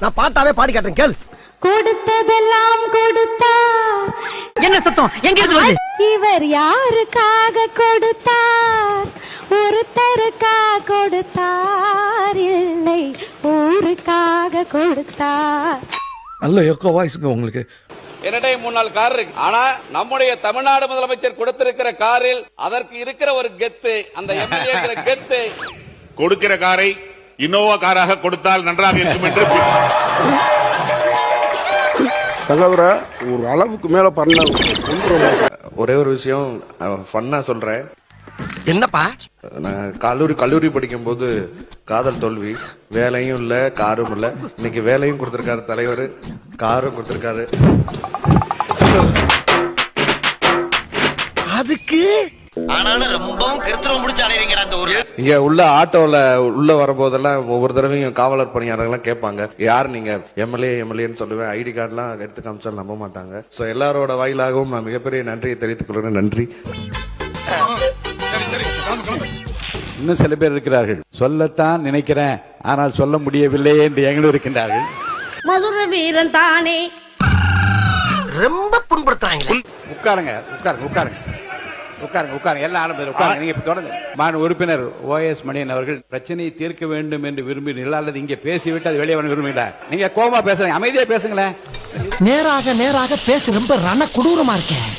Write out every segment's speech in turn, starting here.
நான் பாட்டாவே பாடி காட்டுறேன் கேள். கொடுத்ததெல்லாம் கொடுத்தார். என்ன சத்தம் எங்க இருந்து வருது? இவர் யாருக்காக கொடுத்தார்? ஒருத்தருக்காக கொடுத்தார், இல்லை ஊருக்காக கொடுத்தார். நல்ல எக்கோ வாய்ஸுங்க உங்களுக்கு. என்னடே 3 நாள் கார் இருக்கு. ஆனா நம்முடைய தமிழ்நாடு முதலமைச்சர் கொடுத்திருக்கிற காரில் அதற்கு இருக்கிற ஒரு கெத்து, அந்த எம்எல்ஏ கெத்து. கொடுக்கிற காரை இன்னோவா காராக கொடுத்தால் நன்றாக இருக்கும் என்று சகோதர ஒரு அளவுக்கு மேல பண்ண. ஒரே ஒரு விஷயம் ஃபன்னா சொல்றேன். என்னப்பா? நான் கல்லூரி படிக்கும் போது காதல் தோல்வி, வேலையும் இல்ல காரும் இல்ல. இன்னைக்கு வேலையும் கொடுத்திருக்காரு தலைவர், காரும் கொடுத்திருக்காரு. அதுக்கு ஆனாலும் ரொம்பவும் கிருத்திரம் முடிச்சு அலையறீங்கடா அந்த ஊர்ல. இங்க உள்ள ஆட்டோல உள்ள வரும்போதெல்லாம் ஒவ்வொரு தடவையும் காவலர் பணியாளர்கள் கேட்பாங்க, யார் நீங்க? எம்எல்ஏன்னு சொல்லுவேன். ஐடி கார்டுலாம் எடுத்து காமிச்சாலும் நம்ப மாட்டாங்க. சோ எல்லாரோட வாயிலாகவும் நான் மிகப்பெரிய நன்றியை தெரிவித்துக் கொள்கிறேன். நன்றி. இன்னும் சில பேர் இருக்கிறார்கள், சொல்லத்தான் நினைக்கிறேன் ஆனால் சொல்ல முடியவில்லை என்று எங்களும் இருக்கின்றார்கள். மதுரை வீரன் தானே. ரொம்ப புண்படுத்துறாங்க. உட்காருங்க உட்காருங்க உட்காருங்க உட்காருங்க உட்காருங்க எல்லாரும் உட்காருங்க. நீங்க தொடர்ந்து. மாநில உறுப்பினர் ஓஎஸ் மணியன் அவர்கள் பிரச்சனையை தீர்க்க வேண்டும் என்று விரும்பினீர்கள் அல்லது இங்கே பேசிவிட்டு அது வெளியே விரும்பல? நீங்க கோபமா பேசுறீங்க, அமைதியா பேசுங்களேன். நேராக பேச ரொம்ப ரண கொடூரமா இருக்கேன்.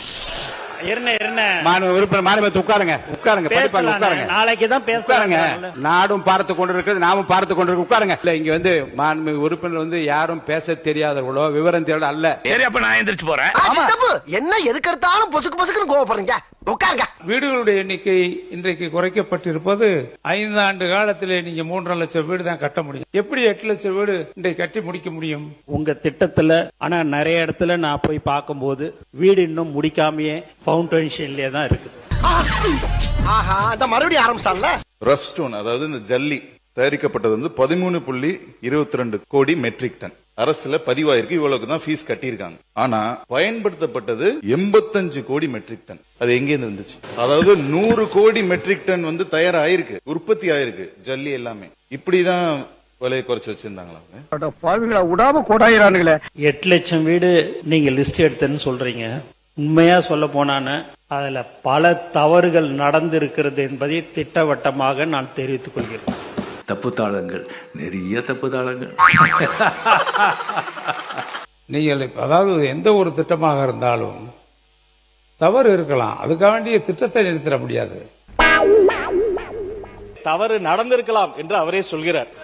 உட்காருங்க உட்காருங்க உட்காருங்க. நாளைக்கு தான் உட்காருங்க. நாடும் பார்த்து கொண்டிருக்கிறது, நாமும் பார்த்து கொண்டிருக்க. உட்காருங்க. இல்ல இங்க வந்து மாண்புமிகு உறுப்பினர் வந்து யாரும் பேச தெரியாதவர்களோ விவரம் தெரியாத அல்ல. சரி, அப்ப நான் எந்திரிச்சு போறேன். என்ன எதுக்கு எடுத்தாலும் பொசுக்குன்னு கோவப்படுறீங்க? உட்காருங்க. வீடுகளுடைய எண்ணிக்கை இன்றைக்கு குறைக்கப்பட்டிருப்பது 5 ஆண்டு காலத்திலே நீங்க 3.5 லட்சம் வீடு தான் கட்ட முடியும். எப்படி 8 லட்சம் வீடு இன்றைக்கு கட்டி முடிக்க முடியும் உங்க திட்டத்துல? ஆனா நிறைய இடத்துல நான் போய் பார்க்கும்போது வீடு இன்னும் முடிக்காமயே ஃபவுண்டேஷன்லயே தான் இருக்குது. ஆஹா, இந்த மறுபடியும் ஆரம்பிச்சான்ல. ரஃப் ஸ்டோன், அதாவது இந்த ஜல்லி தயாரிக்கப்பட்டது வந்து 13.22 கோடி மெட்ரிக் டன். அரசுல பதிவாயிருக்கு, இவ்வளவுக்கு தான் ஃபீஸ் கட்டியிருக்காங்க. ஆனா பயன்படுத்தப்பட்டது 85 கோடி மெட்ரிக் டன். அது எங்க இருந்து வந்துச்சு? அதாவது 100 கோடி மெட்ரிக் டன் வந்து தயாராயிருக்கு, உற்பத்தி ஆயிருக்கு ஜல்லி எல்லாமே. இப்படிதான் விலையை குறைச்சு வச்சிருந்தாங்களா? பாவிகளா விடாம கோடாயிரானுங்களே. 8 லட்சம் வீடு நீங்க லிஸ்ட் எடுத்தேன்னு சொல்றீங்க. உண்மையா சொல்ல போனான்னு அதுல பல தவறுகள் நடந்திருக்கிறது என்பதை திட்டவட்டமாக நான் தெரிவித்துக் கொள்கிறேன். தப்பு தாளங்கள், நிறைய தப்பு தாளங்கள். நீங்கள் அதாவது எந்த ஒரு திட்டமாக இருந்தாலும் தவறு இருக்கலாம், அதுக்காக வேண்டிய திட்டத்தை நிறுத்திட முடியாது. தவறு நடந்திருக்கலாம் என்று அவரே சொல்கிறார்.